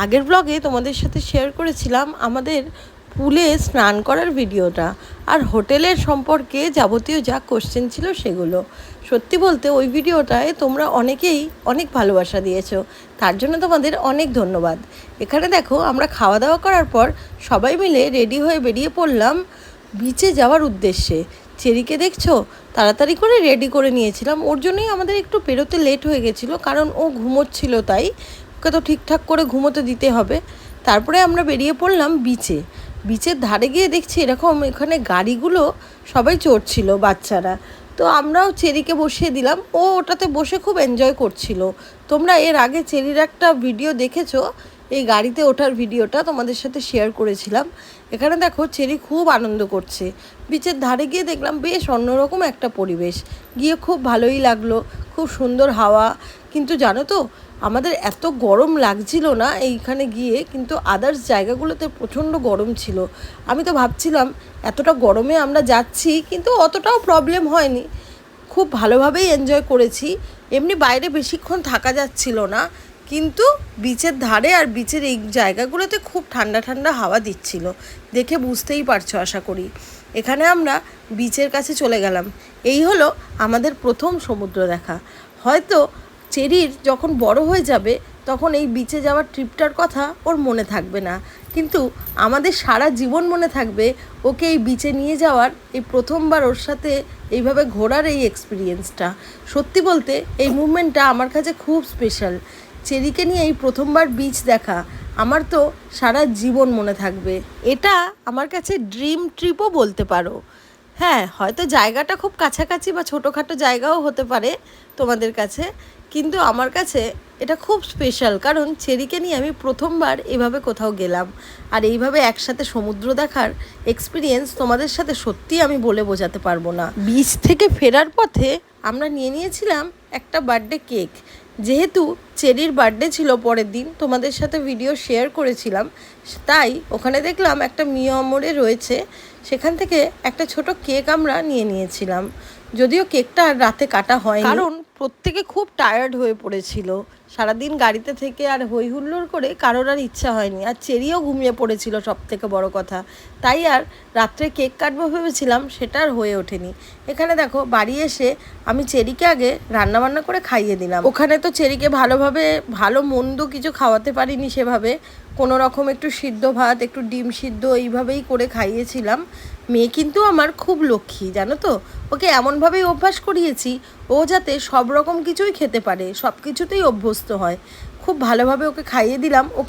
আগের ব্লগে তোমাদের সাথে শেয়ার করেছিলাম আমাদের পুলে স্নান করার ভিডিওটা আর হোটেলের সম্পর্কে যাবতীয় যা কোশ্চেন ছিল সেগুলো। সত্যি বলতে ওই ভিডিওটায় তোমরা অনেকেই অনেক ভালোবাসা দিয়েছো, তার জন্য তোমাদের অনেক ধন্যবাদ। এখানে দেখো আমরা খাওয়া দাওয়া করার পর সবাই মিলে রেডি হয়ে বেরিয়ে পড়লাম বিচে যাওয়ার উদ্দেশ্যে। চেরিকে দেখছো তাড়াতাড়ি করে রেডি করে নিয়েছিলাম, ওর জন্যই আমাদের একটু বেরোতে লেট হয়ে গেছিলো, কারণ ও ঘুমোচ্ছিল, তাই ওকে তো ঠিকঠাক করে ঘুমোতে দিতে হবে। তারপরে আমরা বেরিয়ে পড়লাম বিচে। বিচের ধারে গিয়ে দেখছি এরকম এখানে গাড়িগুলো সবাই চড়ছিল বাচ্চারা, তো আমরাও চেরিকে বসিয়ে দিলাম, ও ওটাতে বসে খুব এনজয় করছিল। তোমরা এর আগে চেরির একটা ভিডিও দেখেছো, এই গাড়িতে ওঠার ভিডিওটা তোমাদের সাথে শেয়ার করেছিলাম। এখানে দেখো চেরি খুব আনন্দ করছে। বিচের ধারে গিয়ে দেখলাম বেশ অন্যরকম একটা পরিবেশ, গিয়ে খুব ভালোই লাগলো, খুব সুন্দর হাওয়া। কিন্তু জানো তো আমাদের এত গরম লাগছিল না এইখানে গিয়ে, কিন্তু আদার্স জায়গাগুলোতে প্রচণ্ড গরম ছিল। আমি তো ভাবছিলাম এতটা গরমে আমরা যাচ্ছি, কিন্তু অতটাও প্রবলেম হয়নি, খুব ভালোভাবেই এনজয় করেছি। এমনি বাইরে বেশিক্ষণ থাকা যাচ্ছিল না, কিন্তু বিচের ধারে আর বিচের এই জায়গাগুলোতে খুব ঠান্ডা ঠান্ডা হাওয়া দিচ্ছিল, দেখে বুঝতেই পারছো আশা করি। এখানে আমরা বিচের কাছে চলে গেলাম। এই হলো আমাদের প্রথম সমুদ্র দেখা। হয়তো চেরির যখন বড় হয়ে যাবে তখন এই বিচে যাওয়ার ট্রিপটার কথা ওর মনে থাকবে না, কিন্তু আমাদের সারা জীবন মনে থাকবে ওকে এই বিচে নিয়ে যাওয়ার, এই প্রথমবার ওর সাথে এইভাবে ঘোরার এই এক্সপিরিয়েন্সটা। সত্যি বলতে এই মুভমেন্টটা আমার কাছে খুব স্পেশাল। চেরিকে নিয়ে এই প্রথমবার বিচ দেখা আমার তো সারা জীবন মনে থাকবে। এটা আমার কাছে ড্রিম ট্রিপও বলতে পারো। হ্যাঁ, হয়তো জায়গাটা খুব কাছাকাছি বা ছোটোখাটো জায়গাও হতে পারে তোমাদের কাছে, কিন্তু আমার কাছে এটা খুব স্পেশাল, কারণ চেরিকে নিয়ে আমি প্রথমবার এভাবে কোথাও গেলাম। আর এইভাবে একসাথে সমুদ্র দেখার এক্সপিরিয়েন্স তোমাদের সাথে সত্যিই আমি বলে বোঝাতে পারবো না। বিচ থেকে ফেরার পথে আমরা নিয়েছিলাম একটা বার্থডে কেক। যেহেতু চেরির বার্থডে ছিল পরের দিন, তোমাদের সাথে ভিডিও শেয়ার করেছিলাম, তাই ওখানে দেখলাম একটা মিয়ামরে রয়েছে, সেখান থেকে একটা ছোট কেক আমরা নিয়েছিলাম। যদিও কেকটা আর রাতে কাটা হয়, কারণ প্রত্যেকে খুব টায়ার্ড হয়ে পড়েছিল সারাদিন গাড়িতে থেকে, আর হই হুল্লোড় করে কারোর আর ইচ্ছা হয়নি, আর চেরিও ঘুমিয়ে পড়েছিল সব থেকে বড় কথা, তাই আর রাত্রে কেক কাটবো ভেবেছিলাম সেটা আর হয়ে ওঠেনি। এখানে দেখো বাড়ি এসে আমি চেরিকে আগে রান্নাবান্না করে খাইয়ে দিলাম। ওখানে তো চেরিকে ভালোভাবে ভালো মন্দ কিছু খাওয়াতে পারিনি সেভাবে, কোনো রকম একটু সিদ্ধ ভাত, একটু ডিম সিদ্ধ এইভাবেই করে খাইয়েছিলাম। মেয়ে কিন্তু আমার খুব লক্ষ্মী, জানো তো, ওকে এমনভাবেই অভ্যাস করিয়েছি ও যাতে সব রকম কিছুই খেতে পারে, সব কিছুতেই অভ্যস্ত হয়। খুব ভালোভাবে ওকে খাইয়ে দিলাম। ওকে